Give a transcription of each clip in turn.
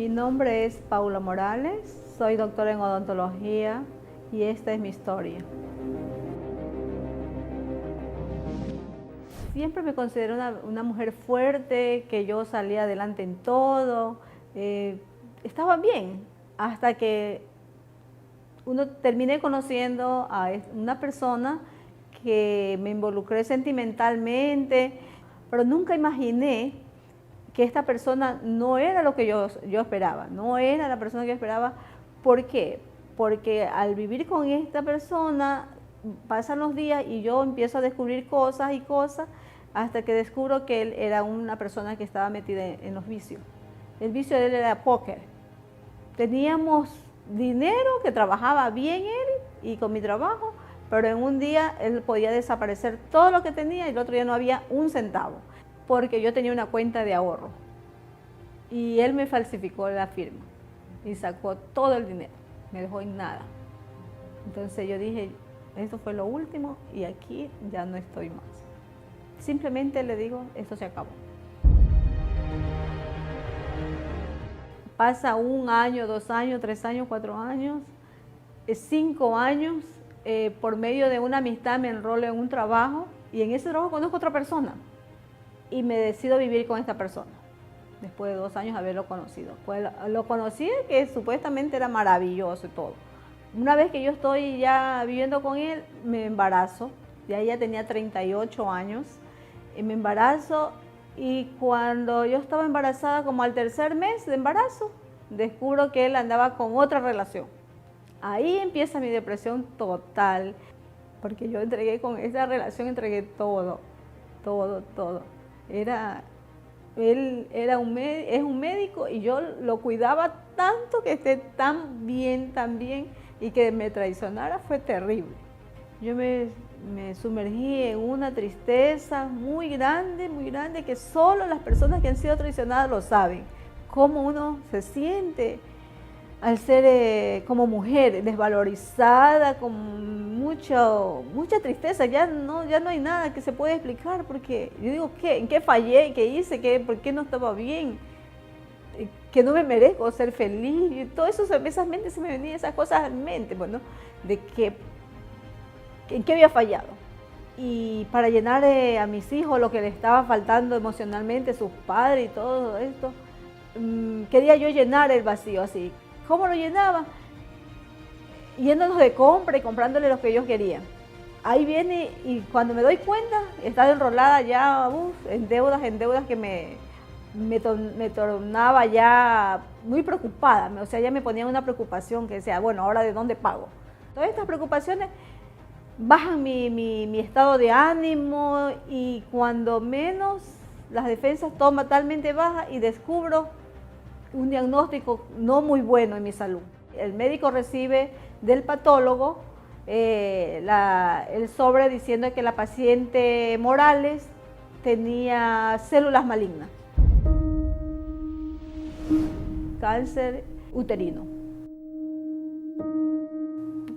Mi nombre es Paula Morales, soy doctora en odontología y esta es mi historia. Siempre me considero una mujer fuerte, que yo salía adelante en todo, estaba bien, hasta que terminé conociendo a una persona que me involucré sentimentalmente, pero nunca imaginé que esta persona no era lo que yo esperaba, no era la persona que yo esperaba. ¿Por qué? Porque al vivir con esta persona pasan los días y yo empiezo a descubrir cosas y cosas hasta que descubro que él era una persona que estaba metida en los vicios. El vicio de él era póker. Teníamos dinero, que trabajaba bien él y con mi trabajo, pero en un día él podía desaparecer todo lo que tenía y el otro día no había un centavo, porque yo tenía una cuenta de ahorro y él me falsificó la firma y sacó todo el dinero, me dejó en nada. Entonces yo dije, esto fue lo último y aquí ya no estoy más. Simplemente le digo, esto se acabó. Pasa 1 año, 2 años, 3 años, 4 años, 5 años, por medio de una amistad me enrolo en un trabajo y en ese trabajo conozco a otra persona y me decido vivir con esta persona después de 2 años de haberlo conocido. Pues lo conocí, que supuestamente era maravilloso y todo. Una vez que yo estoy ya viviendo con él, me embarazo, ya ella tenía 38 años, y me embarazo. Y cuando yo estaba embarazada, como al 3er mes de embarazo, descubro que él andaba con otra relación. Ahí empieza mi depresión total, porque yo entregué con esa relación, entregué todo, todo, todo. Él es un médico y yo lo cuidaba tanto, que esté tan bien, y que me traicionara fue terrible. Yo me sumergí en una tristeza muy grande, que solo las personas que han sido traicionadas lo saben. Cómo uno se siente al ser como mujer desvalorizada, con mucha tristeza. Ya no hay nada que se pueda explicar, porque yo digo, ¿en qué fallé? ¿Qué hice? ¿Por qué no estaba bien? Que no me merezco ser feliz. Y todo eso, esas mentes se me venían, esas cosas en mente, bueno, de que en qué había fallado. Y para llenar a mis hijos lo que les estaba faltando emocionalmente, sus padres y todo esto, quería yo llenar el vacío así. ¿Cómo lo llenaba? Yéndonos de compra y comprándole lo que ellos querían. Ahí viene, y cuando me doy cuenta, estaba enrolada ya en deudas que me tornaba ya muy preocupada. O sea, ya me ponía una preocupación que decía, bueno, ¿ahora de dónde pago? Todas estas preocupaciones bajan mi estado de ánimo, y cuando menos las defensas totalmente bajas y descubro un diagnóstico no muy bueno en mi salud. El médico recibe del patólogo el sobre diciendo que la paciente Morales tenía células malignas, cáncer uterino.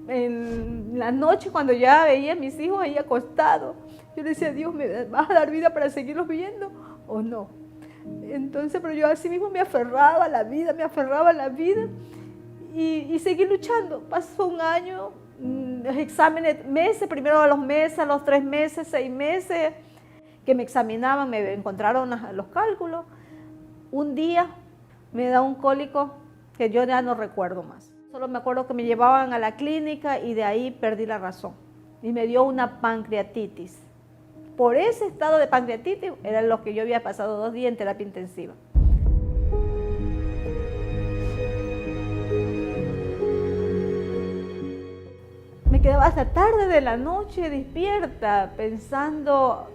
En la noche, cuando ya veía a mis hijos ahí acostados, yo le decía, Dios, ¿me vas a dar vida para seguirlos viendo o no? Entonces, pero yo así mismo me aferraba a la vida, y seguí luchando. Pasó 1 año, los exámenes, primero a los meses, a los 3 meses, 6 meses, que me examinaban, me encontraron los cálculos. Un día me da un cólico que yo ya no recuerdo más. Solo me acuerdo que me llevaban a la clínica y de ahí perdí la razón. Y me dio una pancreatitis. Por ese estado de pancreatitis era lo que yo había pasado 2 días en terapia intensiva. Me quedaba hasta tarde de la noche despierta pensando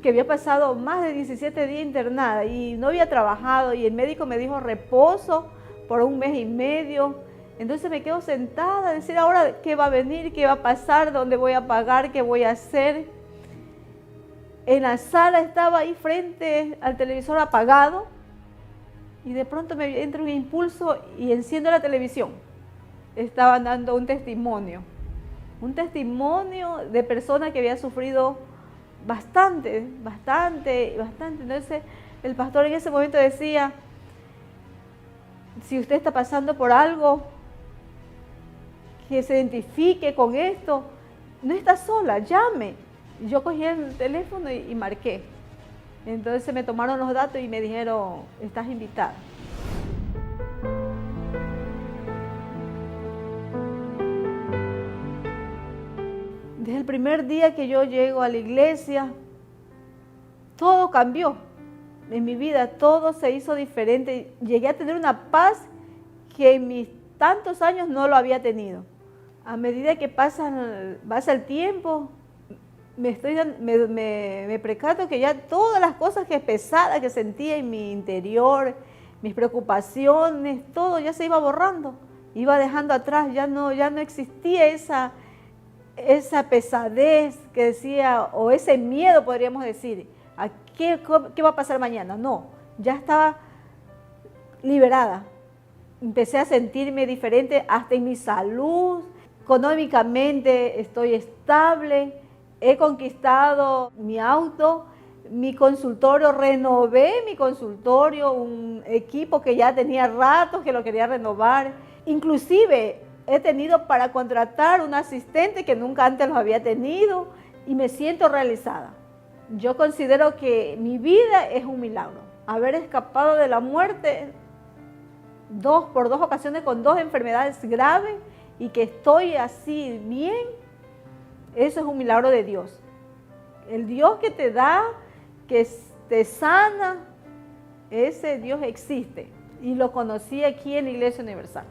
que había pasado más de 17 días internada y no había trabajado, y el médico me dijo reposo por 1 mes y medio. Entonces me quedo sentada a decir, ahora qué va a venir, qué va a pasar, dónde voy a pagar, qué voy a hacer. En la sala estaba ahí frente al televisor apagado, y de pronto me entra un impulso y enciendo la televisión. Estaban dando un testimonio de personas que había sufrido bastante. Entonces el pastor en ese momento decía, Si usted está pasando por algo, que se identifique con esto, no está sola, llame. Yo cogí el teléfono y marqué. Entonces me tomaron los datos y me dijeron, estás invitada. Desde el primer día que yo llego a la iglesia, todo cambió en mi vida, todo se hizo diferente. Llegué a tener una paz que en mis tantos años no lo había tenido. A medida que pasa el tiempo, me percato que ya todas las cosas pesadas que sentía en mi interior, mis preocupaciones, todo ya se iba borrando, iba dejando atrás, ya no existía esa pesadez que decía, o ese miedo podríamos decir, ¿a qué va a pasar mañana? No, ya estaba liberada. Empecé a sentirme diferente hasta en mi salud, económicamente estoy estable, he conquistado mi auto, mi consultorio, renové mi consultorio, un equipo que ya tenía ratos que lo quería renovar, inclusive he tenido para contratar un asistente que nunca antes lo había tenido y me siento realizada. Yo considero que mi vida es un milagro. Haber escapado de la muerte por dos ocasiones con 2 enfermedades graves y que estoy así bien, eso es un milagro de Dios. El Dios que te da, que te sana, ese Dios existe y lo conocí aquí en la Iglesia Universal.